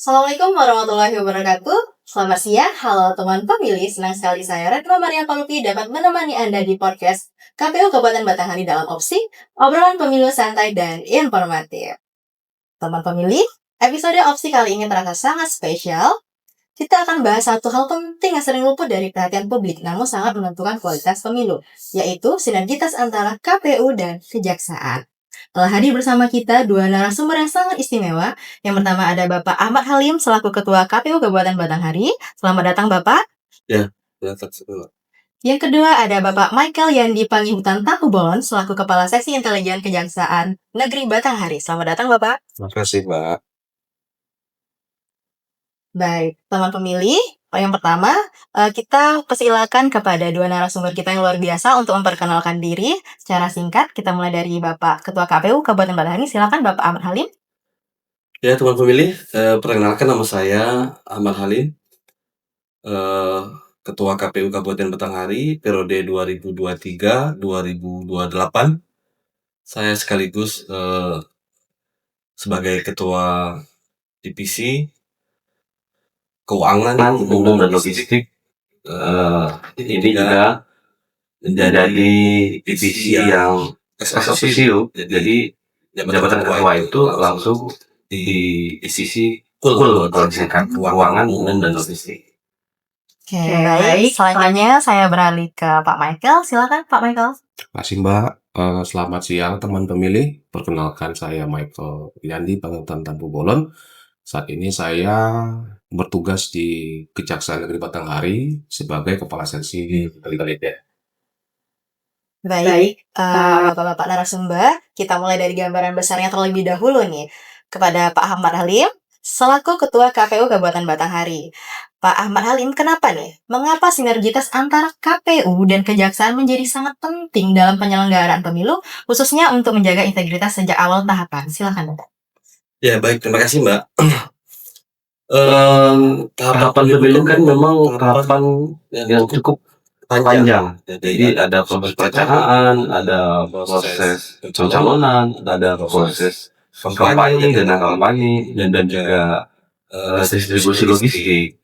Assalamualaikum warahmatullahi wabarakatuh. Selamat siang, halo teman pemilih. Senang sekali saya Retno Maria Palupi dapat menemani Anda di podcast KPU Kabupaten Batanghari dalam opsi obrolan pemilu santai dan informatif. Teman pemilih, episode opsi kali ini terasa sangat spesial. Kita akan bahas satu hal penting yang sering luput dari perhatian publik, namun sangat menentukan kualitas pemilu, yaitu sinergitas antara KPU dan Kejaksaan. Telah hadir bersama kita dua narasumber yang sangat istimewa. Yang pertama ada Bapak Ahmad Halim selaku Ketua KPU Kabupaten Batanghari. Selamat datang Bapak. Ya, terima. Yang kedua ada Bapak Michael Yandi Panghutan Takubolon selaku Kepala Seksi Intelijen Kejaksaan Negeri Batanghari. Selamat datang Bapak. Terima kasih, Mbak. Baik, teman pemilih, yang pertama kita persilakan kepada dua narasumber kita yang luar biasa untuk memperkenalkan diri secara singkat. Kita mulai dari Bapak Ketua KPU Kabupaten Batanghari. Silakan Bapak Ahmad Halim. Ya, teman pemilih, perkenalkan nama saya Ahmad Halim, Ketua KPU Kabupaten Batanghari periode 2023-2028. Saya sekaligus sebagai Ketua Divisi Keuangan, Umum dan Logistik. Ini juga menjadi divisi yang eksekutif. Jadi jabatan ketua itu langsung di sisi keuangan, umum dan logistik. Oke, baik. Selanjutnya saya beralih ke Pak Michael. Silakan Pak Michael. Terima kasih Mbak. Selamat siang teman pemilih. Perkenalkan saya Michael Yandi Panghutan Takubolon. Saat ini saya bertugas di Kejaksaan Negeri Batanghari sebagai Kepala Seksi Intelijen. Baik, Bapak-bapak narasumber, kita mulai dari gambaran besarnya terlebih dahulu nih. Kepada Pak Ahmad Halim, selaku Ketua KPU Kabupaten Batanghari. Pak Ahmad Halim, kenapa nih? Mengapa sinergitas antara KPU dan Kejaksaan menjadi sangat penting dalam penyelenggaraan pemilu, khususnya untuk menjaga integritas sejak awal tahapan? Silakan, Bapak. Ya, baik. Terima kasih, Mbak. Tahapan pemilu kan memang tahapan yang cukup panjang. Jadi ada proses perencanaan, ada proses pencalonan, ada proses kampanye dan juga distribusi logistik.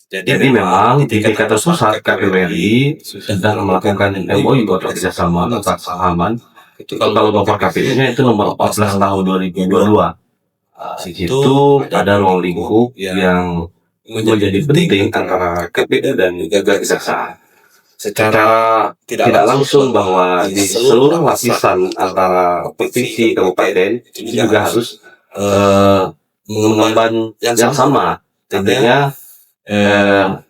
Jadi memang di tingkatan pusat KPU RI sudah melakukan MOU atau kerjasama tentang kesepahaman. Kalau Bapak KPU-nya itu nomor 14 tahun 2022. Di situ ada ruang lingkup yang menjadi penting antara KPU dan juga Kejaksaan. Secara tidak langsung bahwa di seluruh lapisan antara provinsi kabupaten itu juga harus mengemban yang sama. Tentunya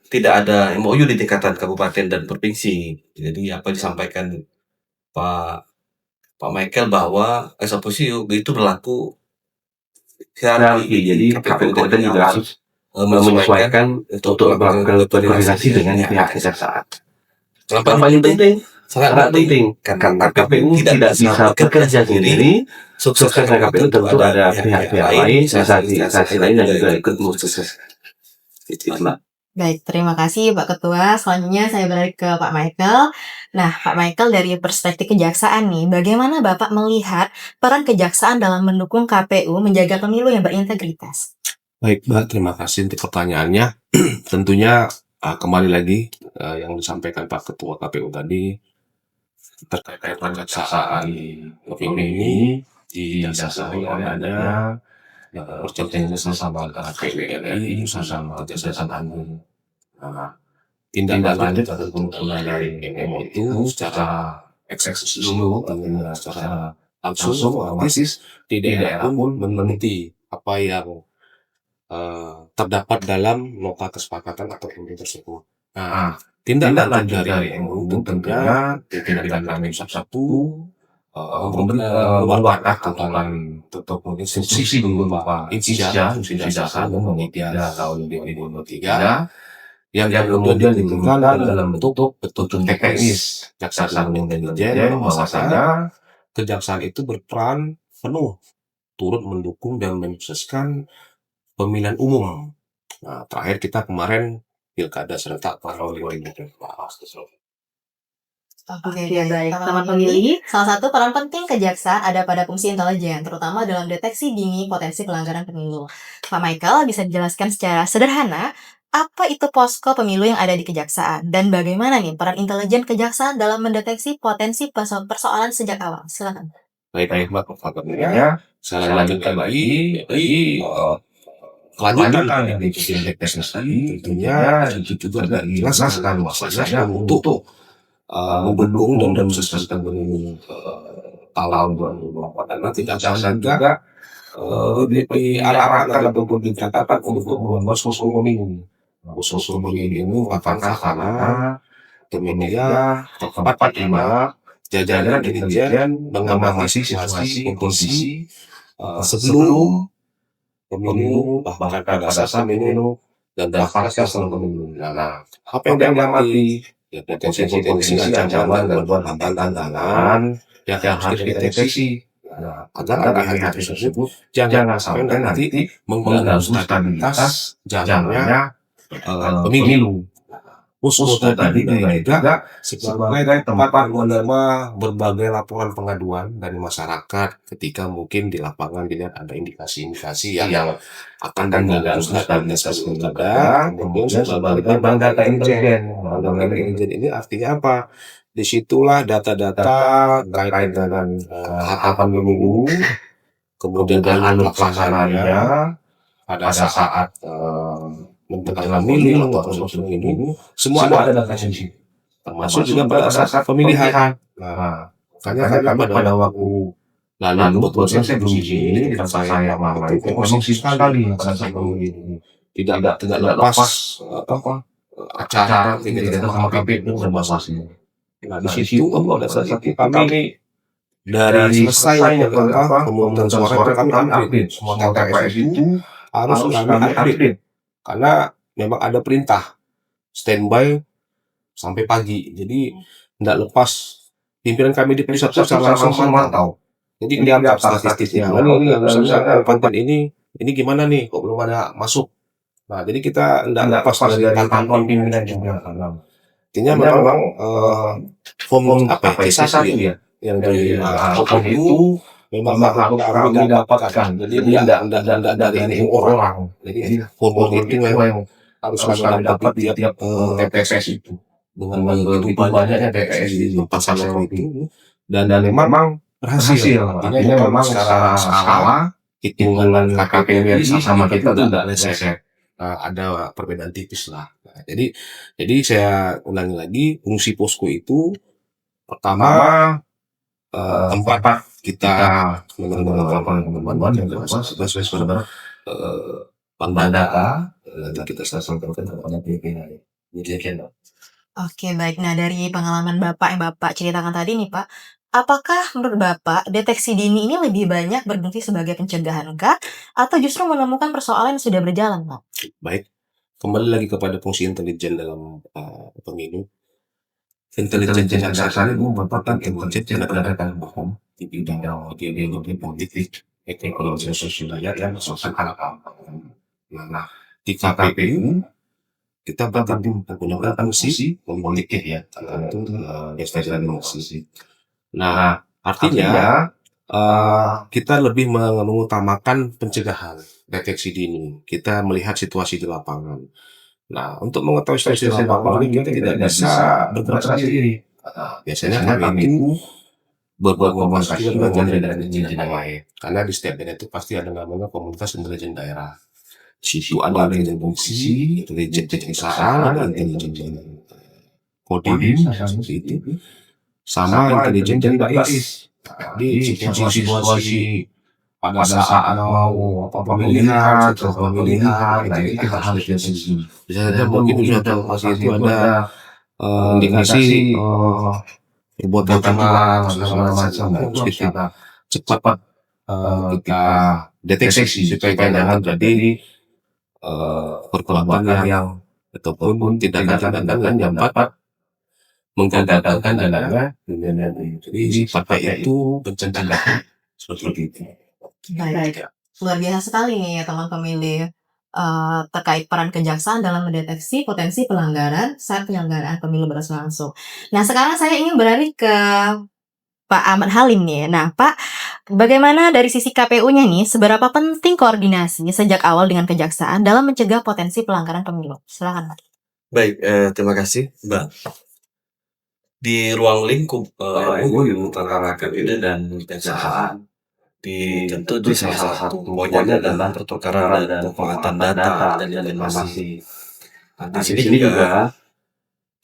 tidak ada MOU di tingkatan kabupaten dan provinsi. Jadi apa disampaikan Pak Michael bahwa eksekusi itu berlaku hierarki. Jadi KPU kabupaten juga harus menyesuaikan untuk melakukan koordinasi dengan pihak Kejaksaan. Yang paling penting, sangat penting, karena KPU tidak bisa bekerja sendiri. Suksesnya KPU tentu ada pihak-pihak lain, instansi lain yang juga ikut sukses. Baik, terima kasih Pak Ketua. Selanjutnya saya beralih ke Pak Michael. Nah, Pak Michael, dari perspektif Kejaksaan nih, bagaimana Bapak melihat peran Kejaksaan dalam mendukung KPU menjaga pemilu yang berintegritas? Baik Mbak, terima kasih untuk pertanyaannya. Tentunya kembali lagi yang disampaikan Pak Ketua KPU tadi terkait Kejaksaan pemilu ini didasari oleh adanya perjanjian bersama KPU RI bersama Kejaksaan Agung. Tindak lanjut atau penggunaan dari MOU itu secara eksekusi dulu, secara langsung otomatis di daerah pun meneliti apa yang terdapat dalam nota kesepakatan atau MOU tersebut. Nah, tindak lanjut dari MOU tentunya tindak lanjut satu membuat aturan untuk instruksi berupa insya dasar nomor 3 tahun 2023 yang kemudian digunakan dalam bentuk petunjuk teknis Kejaksaan Umum dan Intelijen bahwasanya Kejaksaan itu berperan penuh turut mendukung dan mensukseskan pemilihan umum. Nah, terakhir kita kemarin pilkada serentak tahun 2024. Oke, baik. Teman pemilih, salah satu peran penting kejaksaan ada pada fungsi intelijen, terutama dalam deteksi dini potensi pelanggaran pemilu. Pak Michael, bisa dijelaskan secara sederhana, apa itu posko pemilu yang ada di kejaksaan? Dan bagaimana nih peran intelijen kejaksaan dalam mendeteksi potensi persoalan sejak awal? Silakan. Baik, Mbak, pertanyaannya saya lanjutkan lagi. Jadi kelanjutan dari deteksi tadi tentunya itu juga dijelaskan bahwasanya untuk mendukung dan mensukseskan pemilu tahun 2024 dan nanti jaksa juga diarahkan ataupun dicatatkan untuk membuat posko pemilu. Posko pemilu ini apakah karena kemudian tempat di mana jajaran intelijen mengamati situasi kondisi sebelum pemilu, bahkan pada saat pemilu dan pasca pemilu. Nah, apa yang diamati? Ya, potensi-potensi ancaman dan tantangan yang harus dideteksi. Nah, agar hari-hari tersebut jangan sampai nanti mengganggu stabilitas jalannya pemilu. Posko tadi juga sebagai tempat menerima berbagai laporan pengaduan dari masyarakat ketika mungkin di lapangan dilihat ada indikasi-indikasi yang akan mengganggu stabilitas pilkada. Kemudian sebagai bank data intelijen. Bank data intelijen ini artinya apa? Disitulah data-data terkait dengan tahapan pemilu, kemudian dengan pelaksanaannya pada saat menjelang pemilu atau proses pemilu, semua ada data sendiri, termasuk juga pada saat pemilihan. Nah, makanya pada waktu lalu betul saya di sini di tempat saya mama itu kondisi sekali pada saat pemilu tidak lepas acara tidak sama KPU dan Bawaslu. Nah, di situ pada saat itu kami dari selesai pemungutan suara kami update semua TPS itu harus kami update karena memang ada perintah standby sampai pagi. Jadi tidak lepas pimpinan kami di pusat secara langsung memantau. Jadi dianggap statistiknya. Ini misalnya konten ini gimana nih? Kok belum ada masuk? Nah, jadi kita tidak lepas dari pantauan pimpinan juga. Artinya memang form kisah ya yang dari hukum itu memang kami dapatkan. Jadi tidak dari orang. Jadi form itu memang harus kami dapat di tiap TPS itu dengan begitu banyaknya TPS di tempat saya itu dan memang berhasil. Artinya memang secara skala hitungan KPP sama kita tidak leset. Ada perbedaan tipis lah. Nah, jadi saya ulangi lagi, fungsi posko itu pertama tempat kita menerima teman-teman yang sesuai saudara data kita sampaikan kepada pimpinan. Oke, baik. Nah, dari pengalaman Bapak yang Bapak ceritakan tadi nih, Pak, apakah menurut Bapak deteksi dini ini lebih banyak berfungsi sebagai pencegahan kah? Atau justru menemukan persoalan yang sudah berjalan, Pak? Baik, kembali lagi kepada fungsi intelijen dalam pemilu. Intelijen jaksa itu merupakan intelijen yang berdasarkan hukum di bidang ideologi politik, ekonomi, sosial, dan sosial apa. Nah, di KPU kita berarti menggunakan fungsi politik ya, tergantung institusi. Nah, artinya kita lebih mengutamakan pencegahan, deteksi dini. Kita melihat situasi di lapangan. Nah, untuk mengetahui situasi di lapangan kita tidak bisa bergerak sendiri. Biasanya kami itu berkomunikasi dengan intelijen yang lain. Karena di setiap daerah itu pasti ada namanya komunitas intelijen daerah. Di situ ada intelijen polisi, intelijen kejaksaan, intelijen kodim, seperti itu, sama intelijen baris. Jadi situasi pada saat mau pemilihan, setelah pemilihan, itu harus diajukan. Bisa saja mungkin di suatu itu ada indikasi perbuatan segala macam, harus kita cepat kita deteksi supaya jangan terjadi perbuatan yang ataupun tindakan yang dapat menggagalkan jalannya. Jadi pakai itu pencegahan seperti itu. Baik, luar biasa sekali nih ya teman pemilih. terkait peran kejaksaan dalam mendeteksi potensi pelanggaran saat penyelenggaraan pemilu berlangsung. Nah, sekarang saya ingin beralih ke Pak Ahmad Halim nih. Nah, Pak, bagaimana dari sisi KPU-nya nih, seberapa penting koordinasi sejak awal dengan kejaksaan dalam mencegah potensi pelanggaran pemilu? Silakan, Pak. Baik, terima kasih, Mbak. Di ruang lingkup MUU antara KPU dan kejaksaan, tentu di salah satu poinnya adalah pertukaran dan pemanfaatan data dan informasi. Nah, di sini juga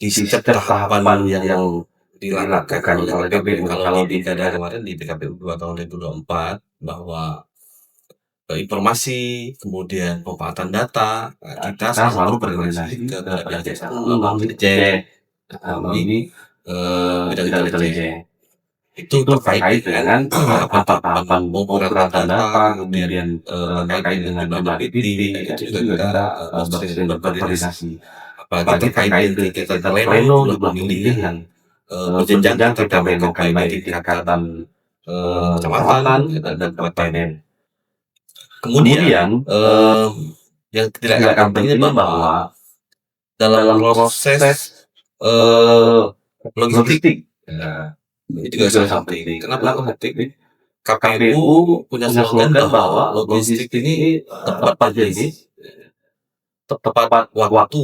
di setiap tahapan yang dilakukan oleh KPU, kalau di pilkada kemarin di PKPU 2 tahun 2024, bahwa informasi, kemudian pemanfaatan data, kita selalu berkoordinasi ke kejaksaan melalui Dirjen kami bidang intelijen. Itu terkait dengan tahapan pemrograman data, kemudian terkait dengan jumlah titik, itu juga kita berkoordinasi. Apalagi terkait dengan kegiatan pleno, jumlah pemilihan berjenjang kita mengenai baik di tingkatan kecamatan dan kabupaten. Kemudian yang tidak kalah pentingnya bahwa dalam proses logistik, ini juga sangat penting. Kenapa logistik? KPU punya slogan bahwa logistik ini tepat waktu.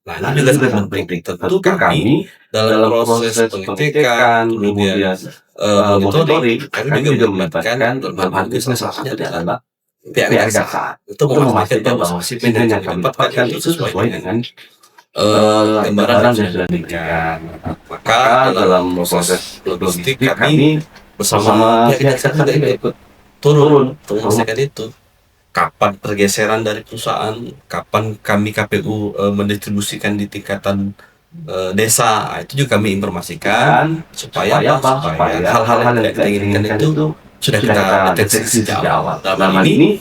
Nah, ini juga sangat penting. Tentu kami dalam proses pengecekan, kemudian monitoring, kami juga melibatkan dalam hal ini salah satunya adalah pihak kejaksaan untuk memastikan bahwa sipil yang didapatkan itu sesuai dengan gambaran yang sudah diberikan. Maka dalam proses logistik kami bersama pihak kejaksaan juga ikut turun untuk memastikan itu. Kapan pergeseran dari perusahaan, kapan kami KPU mendistribusikan di tingkatan desa, itu juga kami informasikan supaya hal-hal yang tidak kita inginkan itu sudah kita deteksi sejak awal. Dalam hal ini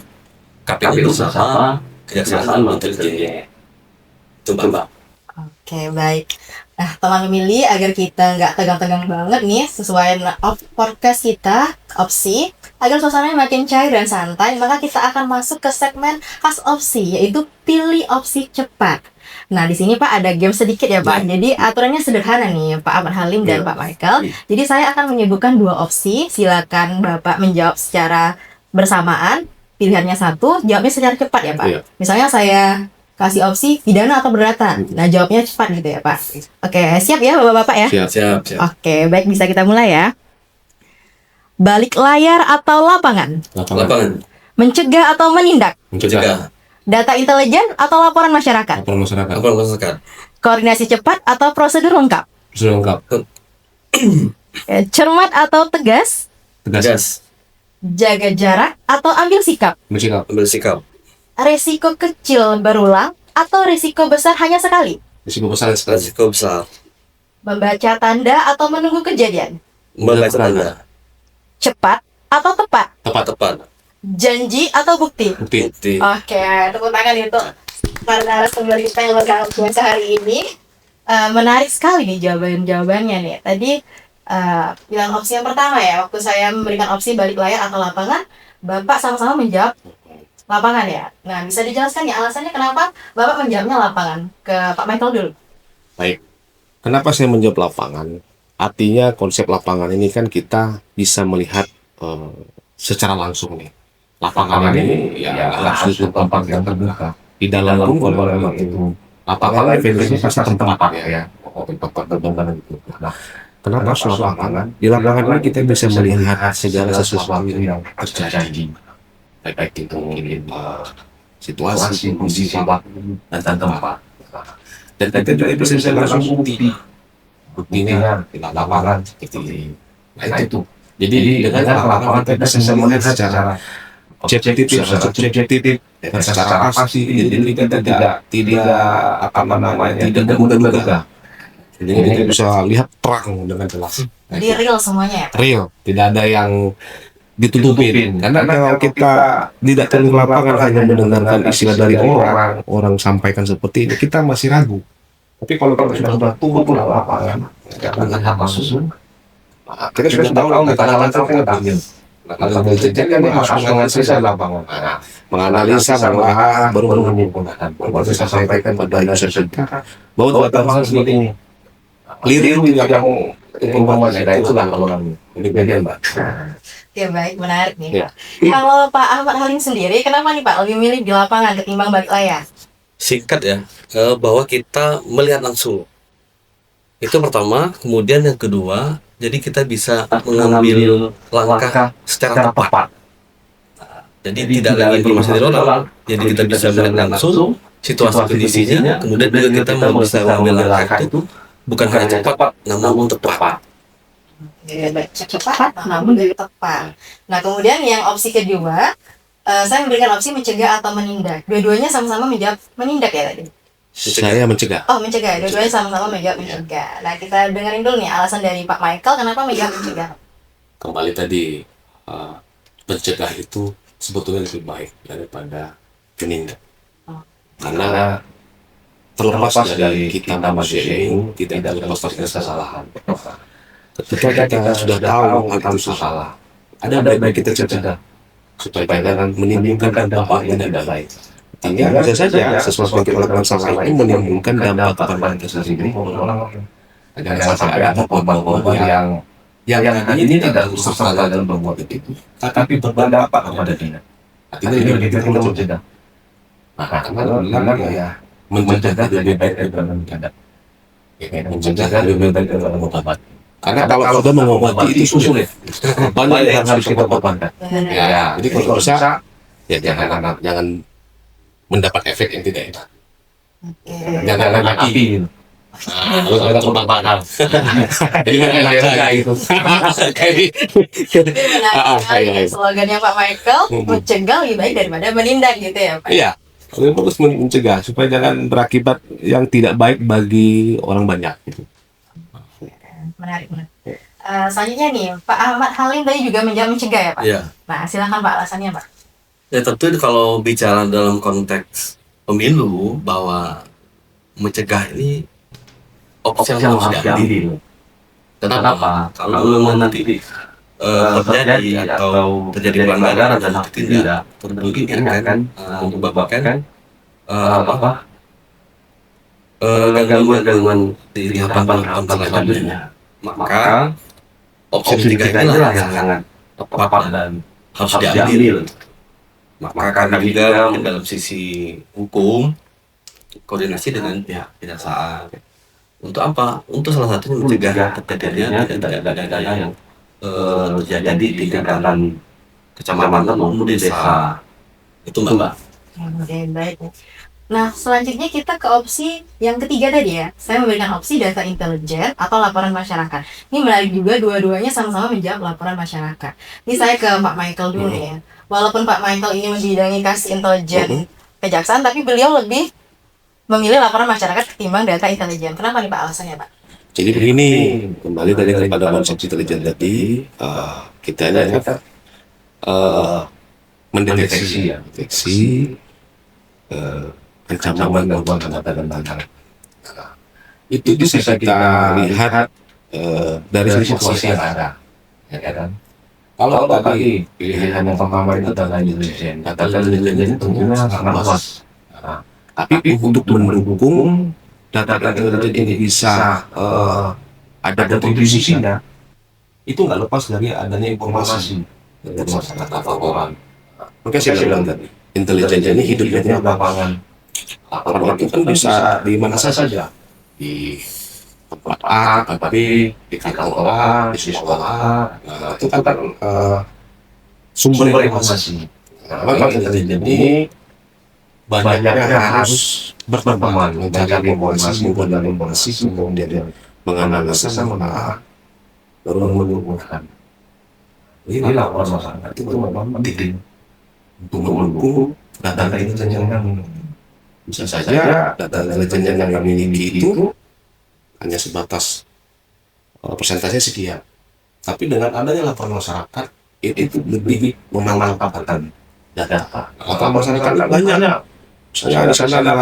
KPU bersama kejaksaan intelijen. Itu, Mbak. Oke, baik. Nah, teman pemilih, agar kita nggak tegang-tegang banget nih, sesuai podcast kita, opsi, agar suasananya makin cair dan santai, maka kita akan masuk ke segmen khas opsi, yaitu pilih opsi cepat. Nah, di sini Pak ada game sedikit ya Pak. Jadi aturannya sederhana nih, Pak Ahmad Halim dan Pak Michael. Jadi saya akan menyebutkan 2 opsi, silakan Bapak menjawab secara bersamaan. Pilihannya satu, jawabnya secara cepat ya Pak. Misalnya saya kasih opsi pidana atau perdata. Nah, jawabnya cepat gitu ya Pak. Oke, siap ya Bapak-bapak ya? Siap. Oke, baik, bisa kita mulai ya. Balik layar atau lapangan? Lapangan. Mencegah atau menindak? Mencegah. Data intelijen atau laporan masyarakat? Laporan masyarakat. Laporan masyarakat. Koordinasi cepat atau prosedur lengkap? Sudah lengkap. Cermat atau tegas? Tegas. Jaga jarak atau ambil sikap? Bersikap. Ambil sikap. Resiko kecil berulang atau resiko besar hanya sekali? Risiko besar sekali. Risiko besar. Membaca tanda atau menunggu kejadian? Membaca tanda. Cepat atau tepat? Tepat. Janji atau bukti? Bukti. Oke, tepuk tangan itu para narasumber kita yang bergabung hari ini. Menarik sekali nih jawabannya nih. Tadi bilang opsi yang pertama ya, waktu saya memberikan opsi balik layar atau lapangan, Bapak sama-sama menjawab lapangan ya. Nah, bisa dijelaskan ya alasannya kenapa Bapak menjawabnya lapangan? Ke Pak Michael dulu. Baik. Kenapa saya menjawab lapangan? Artinya konsep lapangan ini kan kita bisa melihat secara langsung nih. Lapangan ini ya langsung tempat yang terbuka. Di dalam pun kalau memang itu lapangan definisinya pasti tempat ya. Tempat terbuka itu. Nah, kenapa soal lapangan? Di lapangan ini kita bisa melihat segala sesuatu yang terjadi. Baik itu mungkin situasi, kondisi, waktu, dan tempat. Dan kita juga bisa langsung bukti. Buktinya di lapangan seperti ini. Nah itu. Jadi dengan lapangan kita bisa melihat secara objektif, dan secara pasti. Jadi kita tidak mudah-mudah. Jadi kita bisa lihat terang dengan jelas. Jadi real semuanya ya? Real, tidak ada yang ditutupin. Karena kalau kita tidak turun ke lapangan hanya mendengarkan istilah dari orang sampaikan seperti ini, kita masih ragu. Tapi kalau kita sudah turun ke lapangan, dengan hal langsung, kita sudah tahu nih pada langsung Kalau intelijen kan dia harus menganalisa lapangan. Menganalisa mengolah baru menyimpulkan. Baru bisa sampaikan pada user kita bahwa lapangan seperti ini. Keliru yang informasi itulah kalau ini bagian Mbak. Ya baik, menarik nih. Ya. Kalau Pak Ahmad Halim sendiri, kenapa nih Pak lebih milih di lapangan ketimbang balik layar? Singkat ya, bahwa kita melihat langsung. Itu pertama, kemudian yang kedua, jadi kita bisa mengambil langkah secara tepat. Jadi tidak lagi informasi dari orang, jadi kita bisa melihat langsung situasi kondisinya, kemudian juga kita bisa mengambil langkah itu bukan hanya cepat, namun tepat. Ya, baik. Cepat, namun dari tepat. Nah, kemudian yang opsi kedua, saya memberikan opsi mencegah atau menindak. Dua-duanya sama-sama menjawab menindak ya tadi? Saya mencegah. Oh, mencegah. Dua-duanya sama-sama menjawab mencegah. Nah, kita dengerin dulu nih alasan dari Pak Michael kenapa menjawab mencegah. Kembali tadi, mencegah itu sebetulnya lebih baik daripada menindak. Karena terlepas dari kita manusia ini tidak terlepas dari kesalahan. Ketika kita sudah tahu hal itu salah, ada baik-baik kita cegah supaya jangan menimbulkan dampak yang tidak baik. Artinya bisa saja sesuatu yang kita lakukan salah itu menimbulkan dampak kepada kita sendiri maupun orang lain. Jangan sampai ada korban-korban yang ini tidak bersalah dalam berbuat itu, tapi berdampak kepada dia. Artinya ini kita mencegah. Nah, karena ya mencegah lebih baik daripada menindak. Mencegah lebih baik daripada mengobati. Karena kalau sudah mengobati itu sulit. Banyak yang harus kita korbankan. Ya, jadi kalau bisa ya jangan mendapat efek yang tidak enak. Jangan mati. Kalau ada korban. Jadi kayak gitu. Menarik slogannya Pak Michael, mencegah lebih baik daripada menindak gitu ya Pak? Iya. Kalian harus mencegah supaya jangan berakibat yang tidak baik bagi orang banyak. Menarik. Selanjutnya nih, Pak Ahmad Halim tadi juga menjawab mencegah ya Pak? Iya. Nah, silakan Pak alasannya Pak. Ya tentu kalau bicara dalam konteks pemilu bahwa mencegah ini opsi yang harus diambil. Kenapa? Kalau memang nanti terjadi atau terjadi pelanggaran dan hak tindak, tentu ini akan menyebabkan gangguan di tahapan selanjutnya. Maka opsi ketiga inilah yang sangat tepat dan harus diambil. Maka karena juga mungkin dalam sisi hukum koordinasi dengan pihak kejaksaan. Untuk apa? Untuk salah satunya mencegah terjadinya tidak pidana yang terjadi di tingkatan kecamatan maupun desa. Itu Mbak. Oke, baik. Nah, selanjutnya kita ke opsi yang ketiga tadi ya. Saya memberikan opsi data intelijen atau laporan masyarakat. Ini menarik juga, dua-duanya sama-sama menjawab laporan masyarakat. Ini saya ke Pak Michael dulu ya. Walaupun Pak Michael ini membidangi kasus intelijen kejaksaan, tapi beliau lebih memilih laporan masyarakat ketimbang data intelijen. Kenapa nih Pak alasannya Pak? Jadi begini, kembali tadi pada konsep intelijen tadi, kita ini mendeteksi ancaman gangguan kedatangan. Itu bisa kita lihat dari situasi yang ada, ya kan? Kalau tadi pilihan yang pertama itu adalah intelijen, data intelijen tentunya sangat luas. Tapi untuk mendukung data intelijen ini bisa ada kontribusinya, itu nggak lepas dari adanya informasi dari masyarakat atau orang. Maka saya bilang tadi, intelijen ini hidupnya di lapangan. Lapangan itu kan bisa di mana saja, di tempat A, tempat B, di kantor A, di sekolah. Nah, itu kan sumber informasi. Maka intelijen ini banyaknya harus berteman, mencari informasi, kemudian menganalisa, baru mengumpulkan. Ini laporan masyarakat itu memang penting untuk mendukung data intelijen yang kami miliki. Bisa saja data intelijen yang kami miliki itu hanya sebatas persentase sekian, tapi dengan adanya laporan masyarakat itu lebih memantapkan data. Laporan masyarakat banyak. Misalnya di sana ada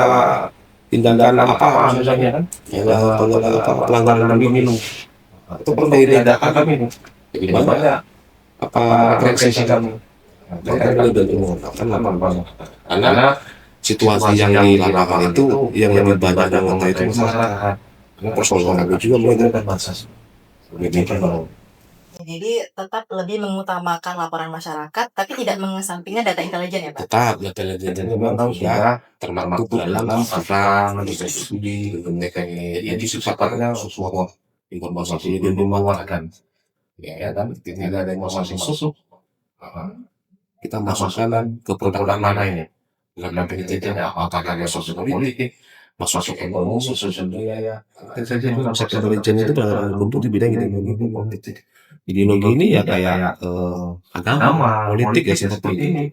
tindakan apa misalnya kan, pelanggaran pemilu, itu perlu data kami ini. Jadi banyak referensi kamu. Mereka lebih menggunakan lapangan. Karena situasi yang di lapangan itu yang lebih banyak mengontak itu masyarakat. Karena persoalan kami juga menggunakan bansos. Jadi tetap lebih mengutamakan laporan masyarakat, tapi tidak mengesampingkan data intelijen ya Pak? Tetap data intelijen memang sudah termasuk dalam perang studi mereka ini. Jadi sifatnya sesuatu informasi yang memanfaatkan. Ya kan, tidak ada informasi masuk. Kita masukkan ke produk mana ini? Dalam intelijen apakah ada sosial politik, masuk ekonomi, sosial budaya. Sektor intelijen itu berbentuk di bidang ideologi politik. Ideologi ini ya kayak agama, politik ya seperti ini,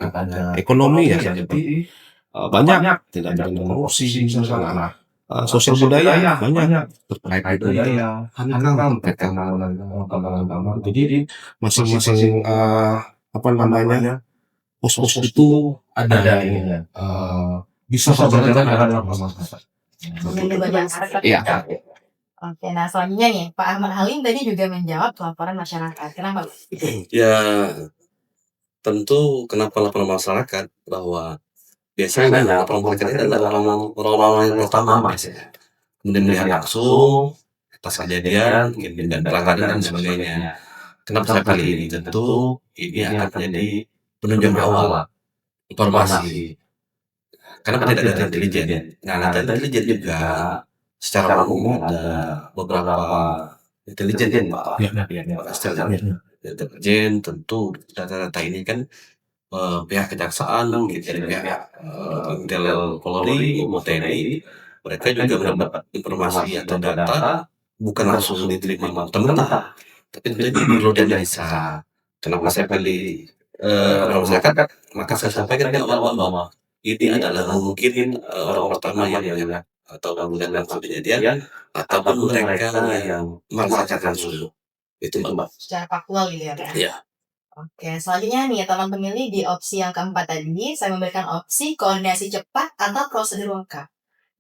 ekonomi ya seperti banyak tidak ada korupsi misalnya, sosial budaya banyak terkait budaya, hankam terkait agama. Jadi masing-masing pos-pos itu ada ini bisa berjalan dengan masyarakat. Iya. Oke, nah selanjutnya nih, Pak Ahmad Halim tadi juga menjawab laporan masyarakat. Kenapa? Ya, tentu kenapa laporan masyarakat, bahwa biasanya laporan masyarakat ini adalah orang-orang yang pertama biasanya. Kemudian melihat langsung atas kejadian, dan pelanggaran dan sebagainya. Kenapa saya pilih ini? Tentu ini akan menjadi penunjang awal informasi. Karena tidak ada intelijen. Nah, data intelijen juga secara umum ada beberapa intelijen Pak. Intelijen tentu data-data ini kan pihak kejaksaan, dari pihak Intel Polri, TNI, mereka juga mendapat informasi atau data bukan langsung diterima mentah-mentah, tapi tentu perlu dianalisa. Kenapa saya pilih orang masyarakat? Maka saya sampaikan di awal bahwa ini adalah mungkin orang pertama yang atau kemudian langsung kejadian, ataupun mereka yang merasakan langsung. Itu Mbak. Secara faktual gitu ya Pak? Iya. Oke, selanjutnya nih teman pemilih di opsi yang keempat tadi, saya memberikan opsi koordinasi cepat atau prosedur lengkap.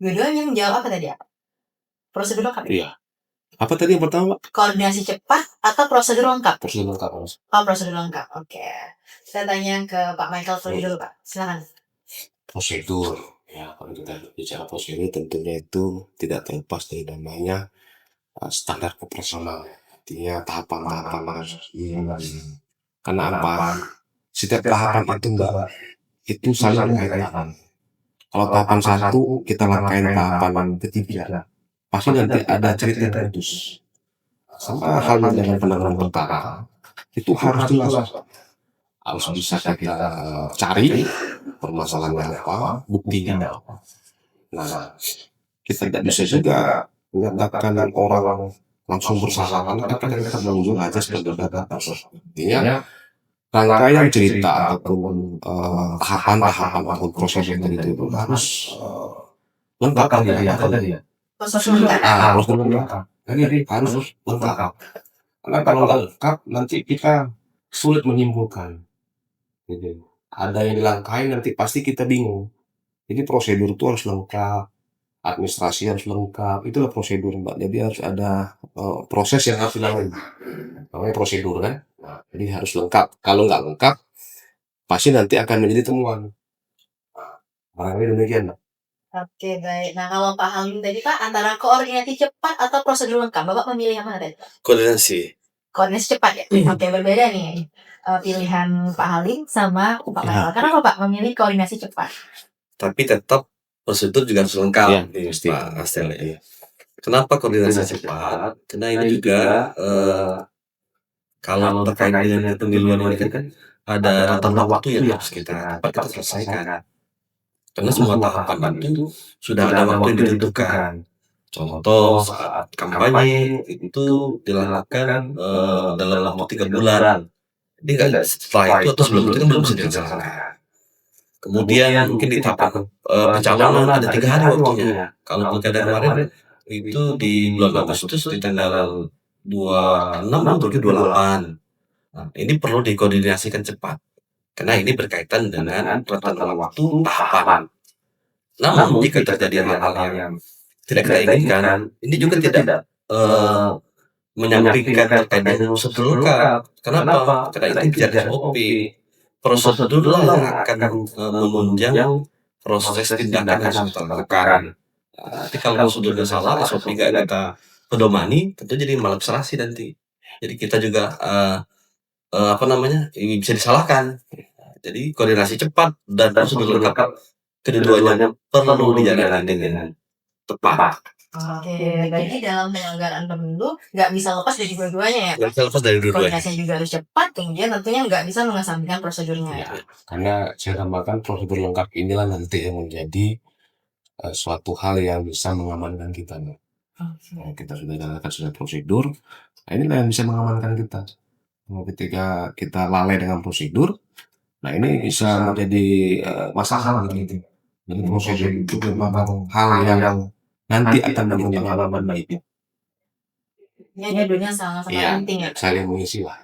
Dua-duanya menjawab apa tadi ya? Prosedur lengkap ya? Iya. Apa tadi yang pertama? Koordinasi cepat atau prosedur lengkap? Prosedur lengkap. Oh, prosedur lengkap. Oke. Saya tanya ke Pak Michael terlebih dulu Pak. Silakan. Prosedur. Ya, kalau kita bicara prosedur tentunya itu tidak terlepas dari namanya standar operasional. Artinya tahapan-tahapan. Karena apa? Setiap tahapan itu itu saling berkaitan. Kalau tahapan 1 kita lakukan tahapan ketiga, pasti nanti ada cerita yang putus. Sama halnya dengan penanganan perkara, itu harus jelas. Harus bisa kita cari permasalahannya apa, buktinya apa. Nah, kita tidak bisa juga menyatakan orang langsung bersalah karena kita menunjuk aja sebagai data. Artinya rangkaian cerita ataupun tahapan-tahapan ataupun proses yang itu harus lengkap tadi ya. Harus lengkap. Jadi harus lengkap. Karena kalau nggak lengkap nanti kita sulit menyimpulkan. Jadi ada yang dilangkahi nanti pasti kita bingung. Jadi prosedur itu harus lengkap, administrasi harus lengkap. Itulah prosedur Mbak. Jadi harus ada proses yang harus dilalui. Namanya prosedur kan. Nah, jadi harus lengkap. Kalau nggak lengkap, pasti nanti akan menjadi temuan. Barangkali demikian, Mbak. Oke, baik. Nah, kalau Pak Halim tadi Pak, antara koordinasi cepat atau prosedur lengkap, Bapak memilih yang mana tadi? Koordinasi. Koordinasi cepat ya? Oke, berbeda nih pilihan Pak Halim sama Pak Michael. Kenapa Pak memilih koordinasi cepat? Tapi tetap prosedur juga harus lengkap, Iya, nih, pasti. Pak Astel. Kenapa koordinasi cepat? Karena ini juga kalau terkait dengan pemiluan ini kan ada rentang waktu yang harus kita selesaikan. Karena semua tahapan itu sudah ada waktu yang ditentukan. Contoh saat kampanye itu dilakukan dalam waktu 3 bulan. Jadi nggak setelah itu atau sebelum itu kan belum bisa dilaksanakan. Kemudian mungkin di tahapan pencalonan ada 3 hari waktunya. Kalau pilkada kemarin itu di bulan Agustus di tanggal 26 atau 28. Nah, ini perlu dikoordinasikan cepat. Karena ini berkaitan dengan rentang waktu tahapan. Namun jika terjadi hal-hal yang tidak kita inginkan, ini juga tidak menyampaikan terkait dengan prosedur lengkap. Kenapa? Karena itu jadi SOP. Prosedur lah yang akan menunjang proses tindakan yang harus kita lakukan. Nanti kalau prosedurnya salah, SOP nggak kita pedomani, tentu jadi maladministrasi nanti. Jadi kita juga ini bisa disalahkan. Jadi koordinasi cepat dan prosedur lengkap keduanya perlu dijalani dengan tepat. Oke, berarti dalam penyelenggaraan pemilu nggak bisa lepas dari dua-duanya ya. Nggak bisa lepas dari dua-duanya. Koordinasinya juga harus cepat, kemudian tentunya nggak bisa mengesampingkan prosedurnya ya. Karena saya tambahkan prosedur lengkap inilah nanti yang menjadi suatu hal yang bisa mengamankan kita. Nah, kita sudah jalankan sudah prosedur, nah inilah yang bisa mengamankan kita. Ketika kita lalai dengan prosedur, nah ini bisa menjadi masalah gitu. Jadi prosedur itu memang hal yang nanti akan menjadi pengalaman baik. Ya, dua-duanya sangat-sangat penting ya. Saling mengisi lah.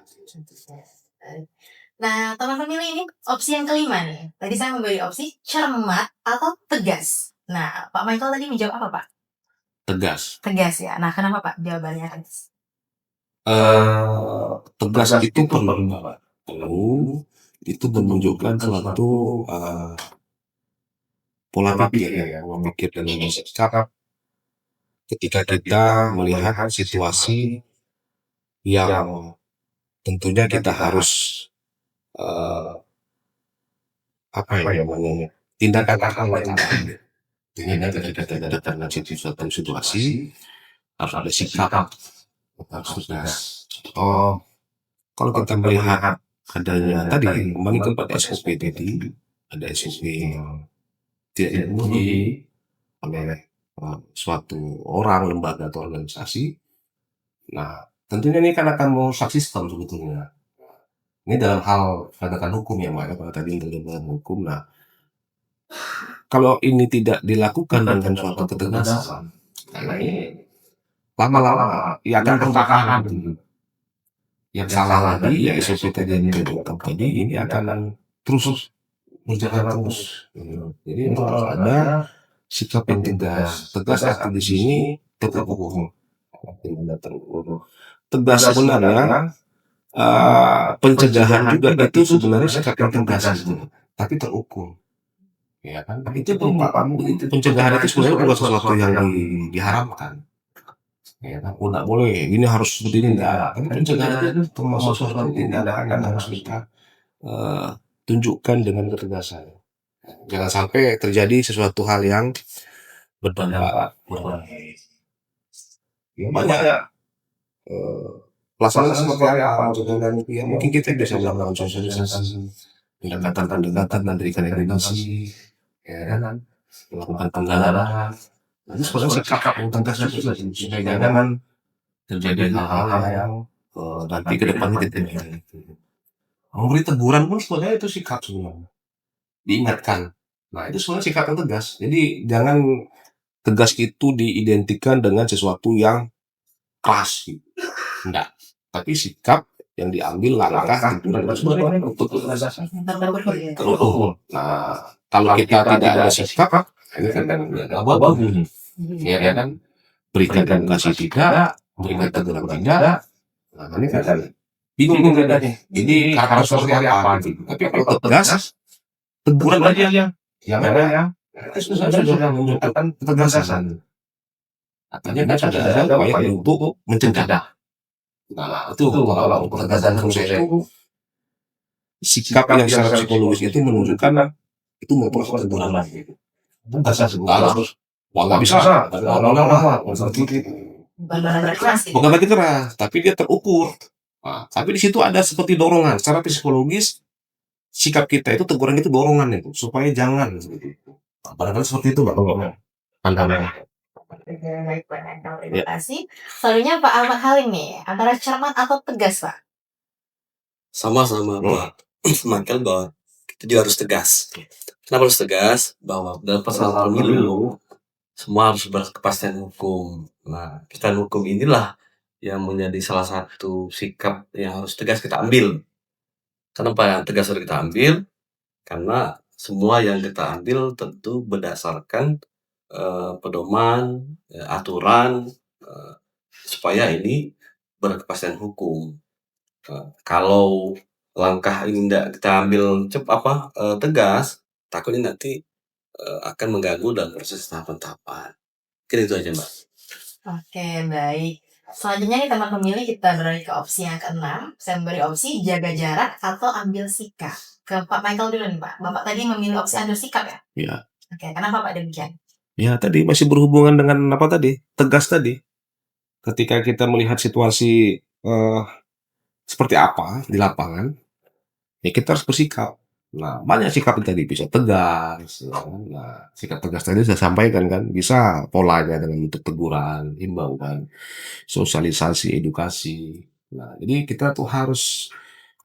Nah, teman pemilih ini opsi yang kelima nih. Tadi saya memberi opsi cermat atau tegas. Nah, Pak Michael tadi menjawab apa, Pak? Tegas. Tegas ya. Nah, kenapa Pak jawabannya tegas? Tegas itu perlu, itu menunjukkan suatu pola pikir ya, memikir dan bersikap ketika kita melihat situasi yang tentunya kita harus tindakan apa yang kita Tentunya ketika kita datang ke suatu situasi harus ada sikap, harus tegas. Kalau kita melihat adanya tadi kembali kepada SOP tadi, ada SOP tidak dipenuhi oleh suatu orang, lembaga atau organisasi. Nah, tentunya ini kan akan merusak sistem sebetulnya. Ini dalam hal penegakan hukum ya, Pak. Kalau tadi dalam hukum, nah kalau ini tidak dilakukan dengan suatu ketegasan, nah ini lama-lama ya akan pertahanan. Yang salah lagi ya SOP tadi yang tadi ini akan terus berjalan terus. Jadi harus ada sikap yang tegas. Tegas arti di sini terukur. Tegas sebenarnya pencegahan juga itu sebenarnya sikap yang tegas, tapi terukur. Ya kan? Itu pencegahan itu sebenarnya bukan sesuatu yang diharamkan. Ya kan? Nggak boleh. Ini harus seperti ini enggak. Tapi pencegahan itu termasuk suatu tindakan yang harus kita tunjukkan dengan ketegasan. Jangan sampai terjadi sesuatu hal yang berdampak berbahaya. Banyak pelaksanaan seperti apa ya, mungkin kita bisa melakukan sosialisasi, pendekatan dan berikan edukasi, ya kan, melakukan penggalangan. Ini sebenarnya sikap yang tegas juga supaya jangan terjadi hal-hal yang nanti ke depannya tidak memberi teguran pun sebenarnya itu sikap sebenarnya. Diingatkan. Nah, itu sebenarnya sikap yang tegas. Jadi jangan tegas itu diidentikan dengan sesuatu yang keras. Enggak. Tapi sikap yang diambil langkah teguran sebenarnya untuk terukur. Nah, kalau kita tidak ada sikap, ini kan abu-abu. Ya kan? Berikan edukasi tidak, berikan teguran tidak. Nah, ini kan bingung bedanya. Ini harus seperti apa gitu. Tapi kalau tegas, teguran aja yang ada ya. Itu sudah menunjukkan ketegasan. Artinya kan sudah ada upaya untuk mencegah. Nah, itu kalau ketegasan proses itu sikap yang secara psikologis itu menunjukkan itu memperkuat teguran lagi. Tegas harus nggak bisa, bukan berarti keras, tapi dia terukur. Nah, tapi di situ ada seperti dorongan. Secara psikologis, sikap kita itu teguran itu dorongan itu supaya jangan seperti itu. Padahal seperti itu, Pak. Pandangannya. Baik, Pak. Terima kasih. Selanjutnya Pak Ahmad Halim nih, antara cermat atau tegas, Pak? Sama-sama Pak Michael bahwa kita juga harus tegas. Kenapa harus tegas? Bahwa dalam persoalan pemilu semua harus berkepastian hukum. Nah, kepastian hukum inilah yang menjadi salah satu sikap yang harus tegas kita ambil. Kenapa yang tegas harus kita ambil? Karena semua yang kita ambil tentu berdasarkan pedoman, aturan, supaya ini berkepastian hukum. Kalau langkah ini tidak kita ambil tegas, takutnya nanti akan mengganggu dalam proses tahapan-tahapan. Mungkin itu aja, Mbak. Oke, baik. Selanjutnya nih teman pemilih, kita beralih ke opsi yang keenam. Saya memberi opsi jaga jarak atau ambil sikap. Ke Pak Michael dulu nih, Pak. Bapak tadi memilih opsi ambil sikap ya? Iya. Oke, kenapa Pak demikian? Ya tadi masih berhubungan dengan apa tadi? Tegas tadi. Ketika kita melihat situasi seperti apa di lapangan, ya kita harus bersikap. Nah, banyak sikap tadi bisa tegas. Ya kan? Nah, sikap tegas tadi saya sampaikan kan, bisa polanya dengan bentuk teguran, himbauan, sosialisasi, edukasi. Nah, jadi kita tuh harus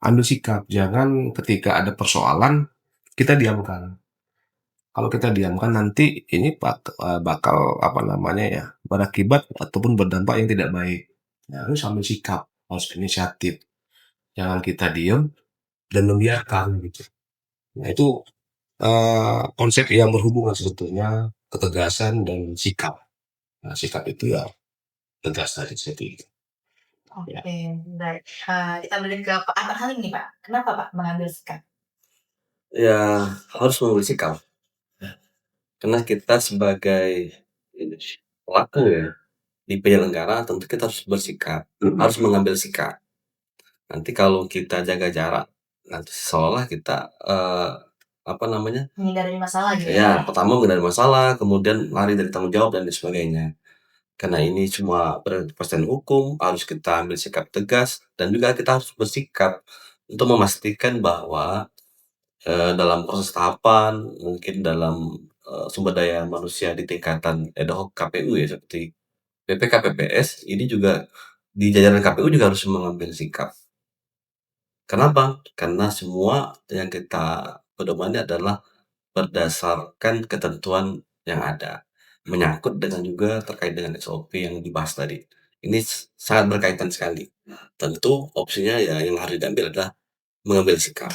ambil sikap. Jangan ketika ada persoalan kita diamkan. Kalau kita diamkan nanti ini bakal apa namanya ya, berakibat ataupun berdampak yang tidak baik. Nah, harus ambil sikap, harus inisiatif. Jangan kita diam dan membiarkan gitu. Nah, itu konsep yang berhubungan sebetulnya ketegasan dan sikap. Nah, sikap itu ya tegas tadi seperti itu. Oke, baik. Kita beralih ke Pak Ahmad Halim nih, Pak. Kenapa Pak mengambil sikap? Ya, harus mengambil sikap. Karena kita sebagai pelaku ya di penyelenggara, tentu kita harus bersikap, harus mengambil sikap. Nanti kalau kita jaga jarak, nanti seolah kita Menghindari masalah gitu ya pertama menghindari masalah, kemudian lari dari tanggung jawab dan lain sebagainya. Karena ini semua berkepastian hukum, harus kita ambil sikap tegas dan juga kita harus bersikap untuk memastikan bahwa dalam proses tahapan, mungkin dalam sumber daya manusia di tingkatan ad hoc KPU ya, seperti PPK, PPS, ini juga di jajaran KPU juga harus mengambil sikap. Kenapa? Karena semua yang kita pedomani adalah berdasarkan ketentuan yang ada, menyangkut dengan juga terkait dengan SOP yang dibahas tadi. Ini sangat berkaitan sekali. Tentu opsinya ya yang harus diambil adalah mengambil sikap.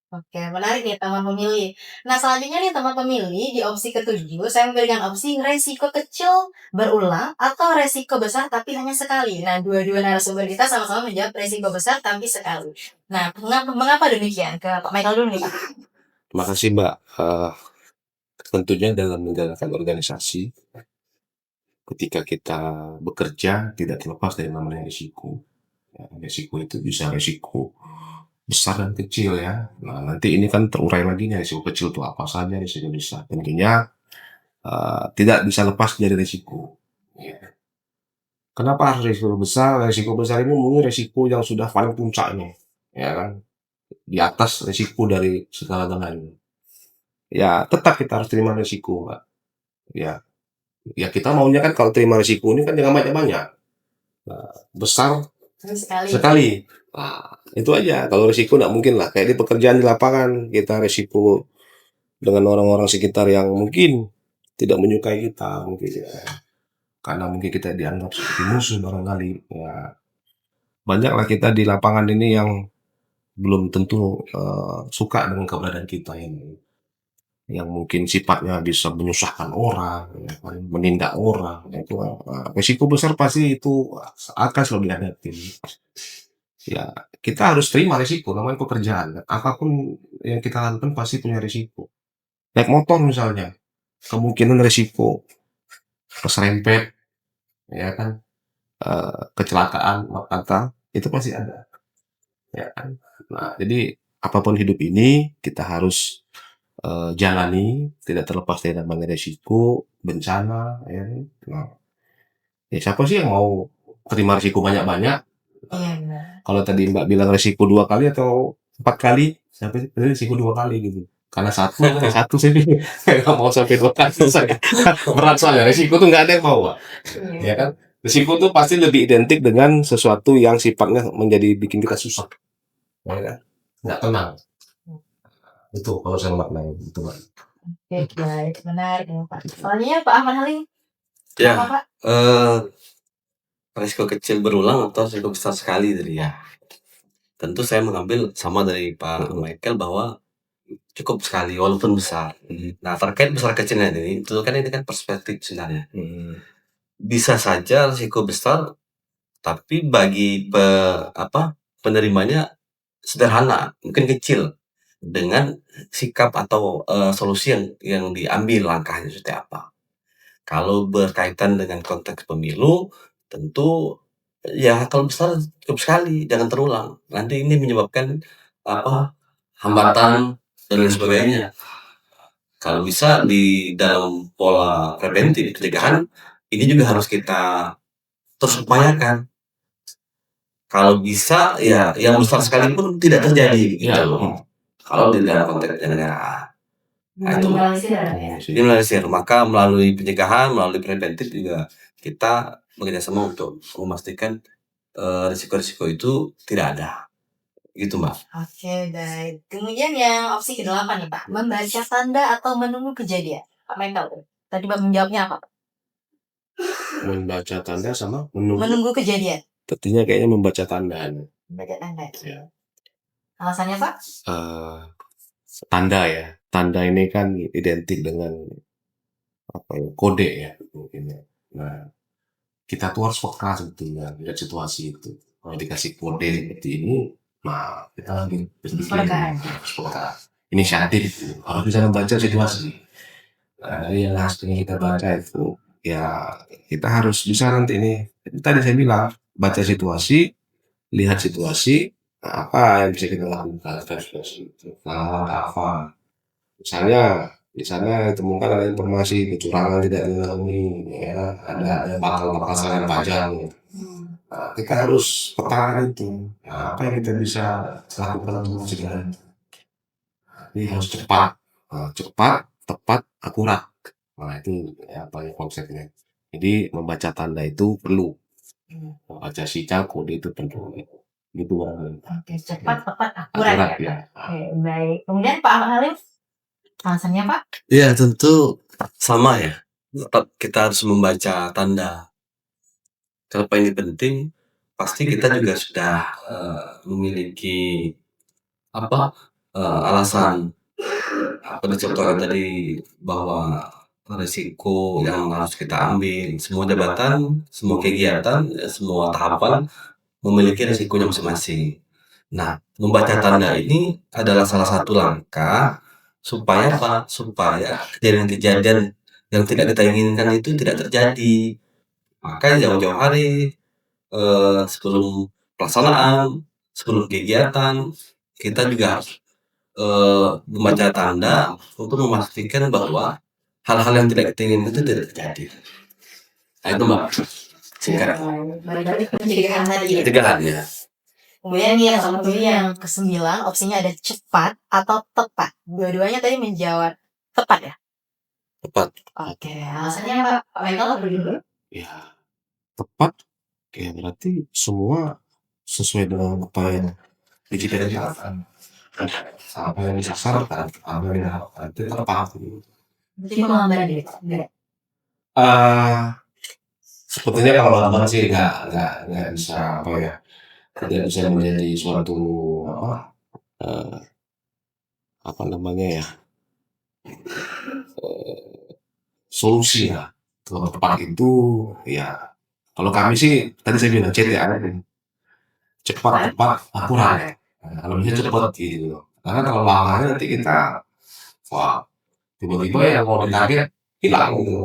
Oke, menarik nih teman pemilih. Nah, selanjutnya nih teman pemilih, di opsi ketujuh, saya memberikan opsi resiko kecil berulang atau resiko besar tapi hanya sekali. Nah, dua-dua narasumber kita sama-sama menjawab resiko besar tapi sekali. Nah, mengapa demikian? Ke Pak Michael dulu nih, Pak. Terima kasih Mbak. Tentunya dalam menjalankan organisasi, ketika kita bekerja tidak terlepas dari namanya risiko. Ya, risiko itu bisa risiko besar dan kecil ya. Nah, nanti ini kan terurai lagi nih risiko kecil itu apa saja, risiko besar. Tentunya tidak bisa lepas dari risiko. Ya. Kenapa harus risiko besar? Risiko besar ini mungkin risiko yang sudah paling puncaknya, ya kan? Di atas risiko dari segala-galanya. Ya, tetap kita harus terima risiko, Mbak. Ya kita maunya kan kalau terima risiko ini kan jangan banyak-banyak. Nah, besar sekali. Nah, itu aja. Kalau risiko nggak mungkin lah. Kayak di pekerjaan di lapangan, kita risiko dengan orang-orang sekitar yang mungkin tidak menyukai kita, mungkin ya. Karena mungkin kita dianggap seperti musuh barangkali. Ya, banyaklah kita di lapangan ini yang belum tentu suka dengan keberadaan kita ini. Yang mungkin sifatnya bisa menyusahkan orang, ya, menindak orang, itu risiko besar pasti itu akan selalu dihadapi. Ya, kita harus terima risiko, namanya pekerjaan. Apapun yang kita lakukan pasti punya risiko. Naik motor misalnya, kemungkinan risiko keserempet, ya kan, kecelakaan, maka itu pasti ada. Ya kan? Nah, jadi apapun hidup ini kita harus jalani, tidak terlepas dari namanya risiko, bencana, ya. Nah, ya siapa sih yang mau terima risiko banyak-banyak? Iya, Kalau tadi Mbak bilang risiko 2 kali atau 4 kali, siapa sih risiko 2 kali gitu. Karena satu sih nggak mau sampai 2 kali saya. Berat soalnya risiko tuh nggak ada yang mau, Pak. Ya kan? Risiko tuh pasti lebih identik dengan sesuatu yang sifatnya menjadi bikin kita susah. Ya kan? Nggak tenang. Itu kalau saya maknanya itu, Pak. Oke, baik, menarik ya Pak. Soalnya Pak Ahmad Halim, Ya, apa Pak? risiko kecil berulang atau risiko besar sekali tadi ya. Tentu saya mengambil sama dari Pak Michael bahwa cukup sekali walaupun besar. Nah, terkait besar kecilnya ini, itu kan perspektif sebenarnya. Bisa saja risiko besar Tapi bagi penerimanya sederhana, mungkin kecil, dengan sikap atau solusi yang diambil langkahnya seperti apa. Kalau berkaitan dengan konteks pemilu, tentu ya kalau besar cukup sekali, jangan terulang. Nanti ini menyebabkan hambatan dan lain sebagainya. Kalau bisa di dalam pola preventif pencegahan, ini juga harus kita terus upayakan. Kalau bisa ya yang besar sekalipun tidak terjadi gitu loh. Kalau di dalam konteks negara. Nah, itu diminimalisir. Maka melalui pencegahan, melalui preventif juga kita bekerjasama untuk memastikan risiko-risiko itu tidak ada. Gitu, Mbak. Oke, baik. Kemudian yang opsi ke-8 nih, Pak. Membaca tanda atau menunggu kejadian. Pak Michael, tadi Pak menjawabnya apa? Membaca tanda sama menunggu. Menunggu kejadian. Tentunya kayaknya membaca tanda. Membaca tanda. Ya. Alasannya, Pak? Tanda ya. Tanda ini kan identik dengan kode ya mungkin ya. Nah, kita tuh harus peka sebetulnya lihat situasi itu. Kalau dikasih kode seperti ini, nah kita lagi berpikir harus peka. Inisiatif itu harus bisa membaca situasi. Nah, dari yang hasilnya kita baca itu, ya kita harus bisa nanti ini. Tadi saya bilang baca situasi, lihat situasi, apa yang bisa kita lakukan, apa. Misalnya di sana ditemukan ada informasi kecurangan tidak dilindungi, ya, ada pasal pajak. Nah, kita harus petakan itu. Nah, apa yang kita bisa lakukan untuk mencegah? Ini harus cepat, tepat, akurat. Nah, itu apa ya konsepnya. Jadi membaca tanda itu perlu. Membaca sinyal kode itu perlu. Gitu kan. Oke, cepat, tepat, akurat ya. Oke, baik. Kemudian Pak Halim, alasannya Pak? Ya tentu sama ya. Tetap kita harus membaca tanda. Kenapa ini penting? Pasti kita juga sudah memiliki alasan pencontohan tadi bahwa risiko yang harus kita ambil, semua jabatan, semua kegiatan, semua tahapan memiliki risikonya masing-masing. Nah, membaca tanda ini adalah salah satu langkah supaya kejadian-kejadian yang tidak kita inginkan itu tidak terjadi. Maka jauh-jauh hari sebelum pelaksanaan, sebelum kegiatan, kita juga harus membaca tanda untuk memastikan bahwa hal-hal yang tidak kita inginkan itu tidak terjadi. Nah, itu Mbak. Singkat. Berarti pencegahan tadi. Pencegahannya. Kemudian yang ke-9 opsinya ada cepat atau tepat. Dua-duanya tadi menjawab tepat ya? Tepat. Oke, alasannya Pak Michael dulu. Ya, tepat. Oke, berarti semua sesuai dengan apa yang dicita-citakan. Apa yang disasarkan, apa yang diharapkan itu tepat. Berarti pengambilan diri. Sebetulnya kalau abang sih nggak bisa tidak bisa menjadi suatu apa namanya ya solusi ya. Kalau tepat itu ya kalau kami sih tadi saya bilang cepat tepat akurat. Nah, kalau bisa cepat gitu. Karena kalau lamanya nanti kita tiba-tiba ya kalau ditarget hilang gitu.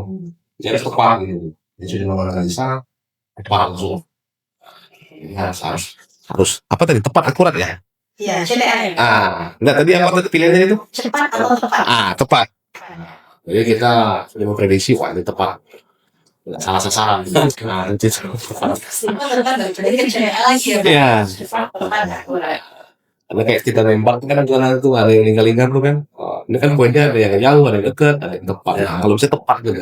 Jadi tepat gitu. Jadi sudah menganalisa tepat langsung. Ini harus apa tadi tepat akurat ya? Iya, CPA. Enggak tadi apa tadi pilihannya itu? Cepat atau tepat? Tepat. Jadi kita sudah memprediksi wah ini tepat. Nggak salah sasaran. Nah, itu tepat. Jadi kan CPA lagi ya. Iya. Cepat, tepat, akurat. Karena kayak kita nembak kan ada yang lingkar-lingkar tuh kan. Ini kan poinnya ada yang jauh, ada yang dekat, ada yang tepat. Nah, kalau bisa tepat gitu.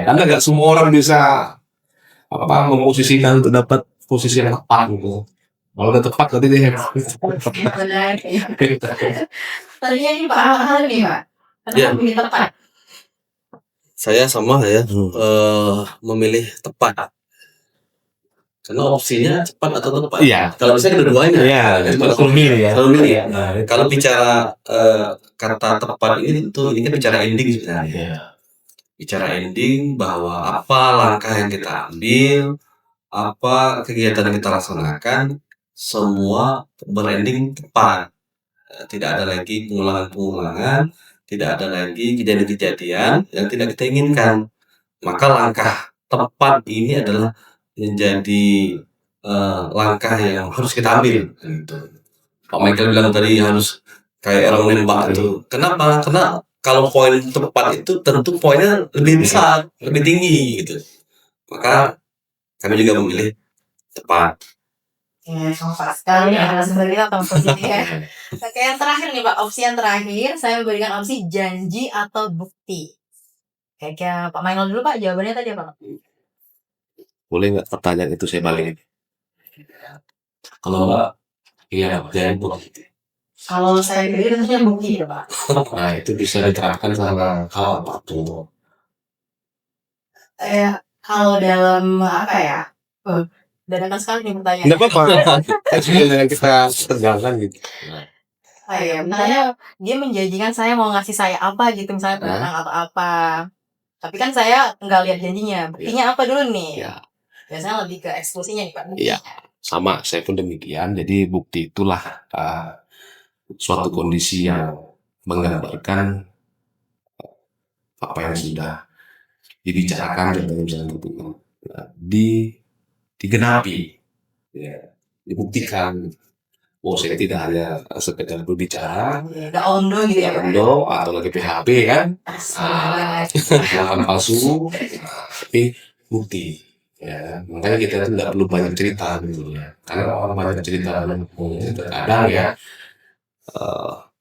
Karena nggak semua orang bisa memposisikan untuk dapat posisi yang tepat gitu. Kalau udah tepat berarti dia Benar. Tadinya ini Pak Halim nih Pak. Kenapa pilih tepat? Saya sama ya, memilih tepat. Karena opsinya cepat atau tepat. Iya. Kalau bisa kedua-duanya. Iya, kalau milih ya. Kalau milih ya. Nah, Kalau bicara kata tepat ini kan bicara ending sebenarnya. Iya. Bicara ending bahwa apa langkah yang kita ambil apa kegiatan yang kita laksanakan semua berending tepat. Tidak ada lagi pengulangan-pengulangan, tidak ada lagi kejadian-kejadian yang tidak kita inginkan. Maka langkah tepat ini adalah menjadi langkah yang harus kita ambil. Gitu. Pak Michael bilang tadi harus kayak orang nembak itu. Kenapa? Karena kalau poin tepat itu tentu poinnya lebih besar, lebih tinggi gitu. Maka kami juga memilih tepat. Ya, pas sekali nih adalah sebenarnya kita atau positif ya. Oke, yang terakhir nih Pak, opsi yang terakhir saya memberikan opsi janji atau bukti. Kayak Pak Michael dulu Pak, jawabannya tadi apa Pak? Boleh nggak pertanyaan itu saya balik? Kalau Mbak, iya jangan bukti. Kalau saya beri tentunya bukti ya Pak. Nah, itu bisa diterapkan sama hal apapun. Kalau dalam apa ya? Dadakan sekali nih pertanyaan. Nggak apa-apa. Yang kita tegakkan gitu. Misalnya dia menjanjikan saya mau ngasih saya apa gitu, misalnya barang atau apa. Tapi kan saya nggak lihat janjinya. Buktinya apa dulu nih? Ya. Biasanya lebih ke eksekusinya nih Pak. Iya, sama saya pun demikian. Jadi bukti itulah suatu kondisi yang menggambarkan apa yang sudah dibicarakan dalam misalnya itu digenapi, ya, dibuktikan. Oh, saya tidak hanya sekedar berbicara, Nggak ondo gitu ya Pak. ondo atau lagi PHP kan, hal palsu, tapi bukti. Ya, makanya kita tuh nggak perlu banyak cerita gitu ya. Karena orang banyak cerita terkadang ya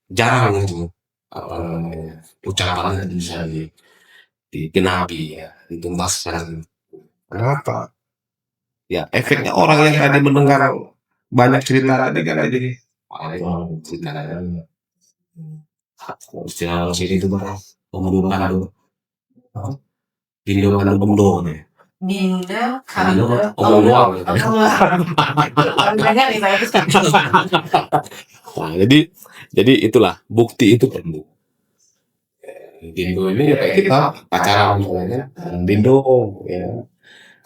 jarang itu apa namanya ucapan itu bisa digenapi ya, dituntaskan. Kenapa? Ya, efeknya orang yang tadi mendengar banyak cerita tadi kan jadi orang cerita kan. Istilah sini itu berapa? Pembunuhan itu. Dindo nih. Dinda, Kando, Kando, doang. Dengar nih saya pesan. Nah, jadi itulah bukti itu perlu. Dindo ini ya kayak kita pacaran misalnya, Dindo ya.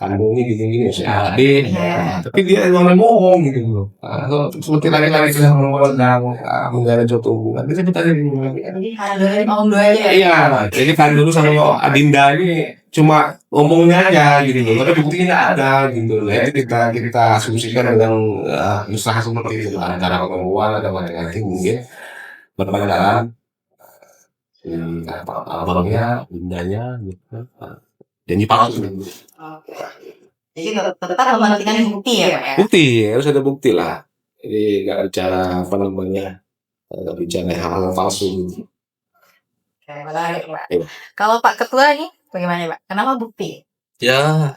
Kandungnya gini-gini saya ada, tapi dia emang bohong gitu loh. Seperti laki-laki yang menggara suatu hubungan, kita tadi Jadi ada om dua aja ya. iya, jadi kan dulu sama Adinda ini cuma ngomongnya aja gitu loh, tapi buktinya nggak ada gitu loh. Jadi kita asumsikan dengan usaha seperti itu, antara kemauan ada macam-macam mungkin berpandangan abangnya, bundanya gitu, janji palsu. Jadi tetap harus menantikan bukti ya Pak ya. Bukti harus ada bukti lah. Jadi nggak bicara apa namanya, nggak bicara hal palsu. Oke, menarik Pak. Iya. Kalau Pak Ketua nih, bagaimana Pak? Kenapa bukti? Ya,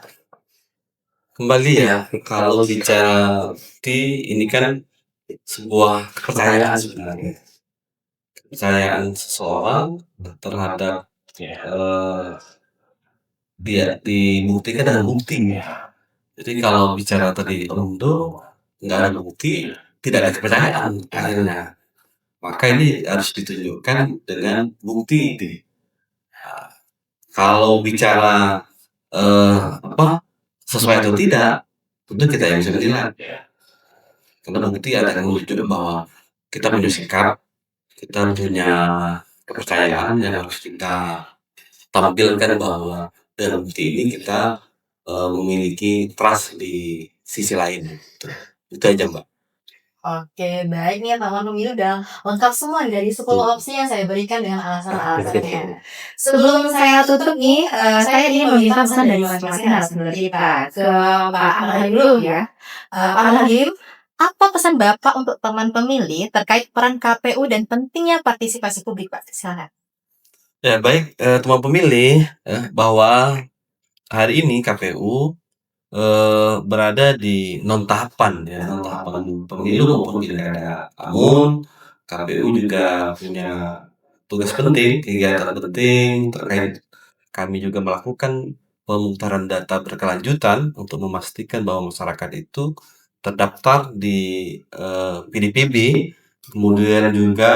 kembali ya, kalau bicara bukti ini kan sebuah kepercayaan sebenarnya. Kepercayaan seseorang terhadap dia dibuktikan dengan bukti. Jadi kalau bicara tadi ondo, nggak ada bukti, tidak ada kepercayaan akhirnya. Maka ini harus ditunjukkan dengan bukti. Nah, kalau bicara sesuai atau tidak, tentu kita yang bisa menilai. Karena bukti akan menunjukkan bahwa kita punya sikap, kita punya kepercayaan yang harus kita tampilkan bahwa dalam bukti ini kita memiliki trust di sisi lain. Itu aja Mbak. Oke, baik nih teman pemilu udah lengkap semua dari 10 opsi yang saya berikan dengan alasan-alasannya. Sebelum saya tutup nih, saya ingin meminta pesan dari masing-masing narasumber kita ke Pak Ahmad dulu ya. Pak Hadim, apa pesan Bapak untuk teman pemilih terkait peran KPU dan pentingnya partisipasi publik Pak? Silakan. Ya baik, teman pemilih bahwa hari ini KPU berada di non tahapan pemilu maupun pilkada. Namun KPU juga punya tugas penting, kegiatan penting terkait kami juga melakukan pemutaran data berkelanjutan untuk memastikan bahwa masyarakat itu terdaftar di PDPB. Kemudian juga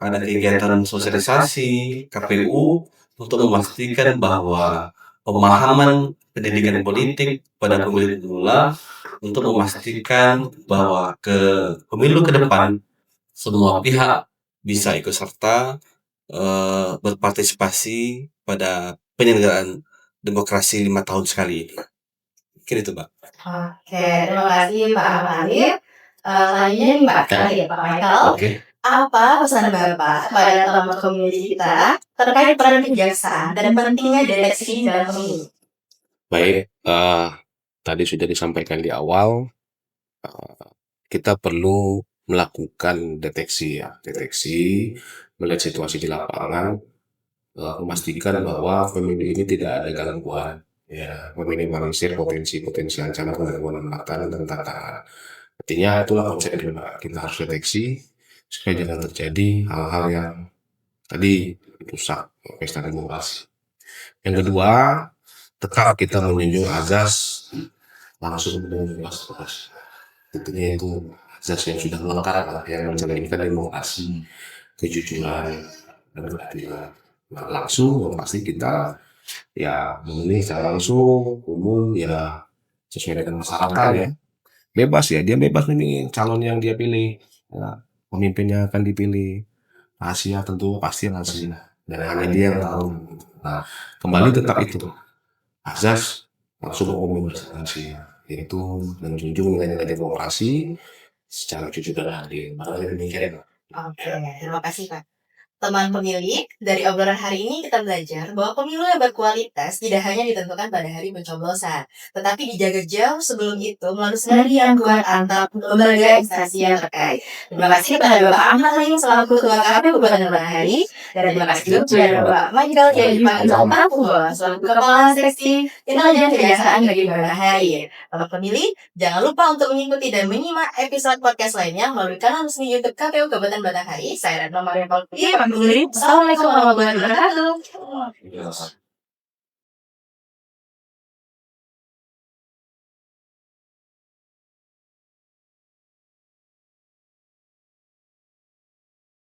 ada kegiatan sosialisasi KPU untuk memastikan bahwa pemahaman pendidikan politik pada pemilih pemula untuk memastikan bahwa ke pemilu ke depan semua pihak bisa ikut serta berpartisipasi pada penyelenggaraan demokrasi 5 tahun sekali ini. Mungkin itu, Mbak. Oke, terima kasih Pak Arif. Selanjutnya nih Pak Michael. Oke. Apa pesan Bapak kepada teman community kita terkait peran kejaksaan dan pentingnya deteksi dalam pemilu? Baik, tadi sudah disampaikan di awal, kita perlu melakukan deteksi ya, melihat situasi di lapangan, memastikan bahwa pemilu ini tidak ada gangguan, ya, meminimalisir potensi ancaman gangguan melakukan dan tantangan. Artinya itulah konsepnya, kita harus deteksi supaya jangan terjadi hal-hal yang tadi rusak pesta demokrasi. Yang kedua, tetap kita menunjuk azas langsung dan bebas. Tentunya itu azas yang sudah melekat lah, yang mencerminkan demokrasi, kejujuran, dan keadilan. Nah, langsung pasti kita ya memilih secara langsung, umum, ya sesuai dengan masyarakat ya. Bebas ya, dia bebas memilih calon yang dia pilih. Ya, pemimpinnya akan dipilih. Rahasia tentu pasti rahasia. Dan hanya dia yang tahu. Nah, kembali tetap itu. Azas langsung umum bersaksi, yaitu menjunjung nilai-nilai demokrasi secara jujur dan adil. Makanya demikian. Oke, terima kasih Pak. Teman pemilih, dari obrolan hari ini kita belajar bahwa pemilu yang berkualitas tidak hanya ditentukan pada hari pencoblosan, tetapi dijaga jauh sebelum itu melalui sinergi yang kuat antar lembaga instansi yang terkait. Terima kasih kepada Bapak Ahmad Halim selaku Ketua KPU Kabupaten Batanghari, dan terima kasih juga kepada Bapak Michael Kiai Papua selaku Kepala Seksi Intelijen Kejaksaan bagi Batanghari. Bapak pemilih, jangan lupa untuk mengikuti dan menyimak episode podcast lainnya melalui kanal resmi YouTube KPU Kabupaten Batanghari. Saya Retno Maria Paulpi. Assalamualaikum warahmatullahi wabarakatuh.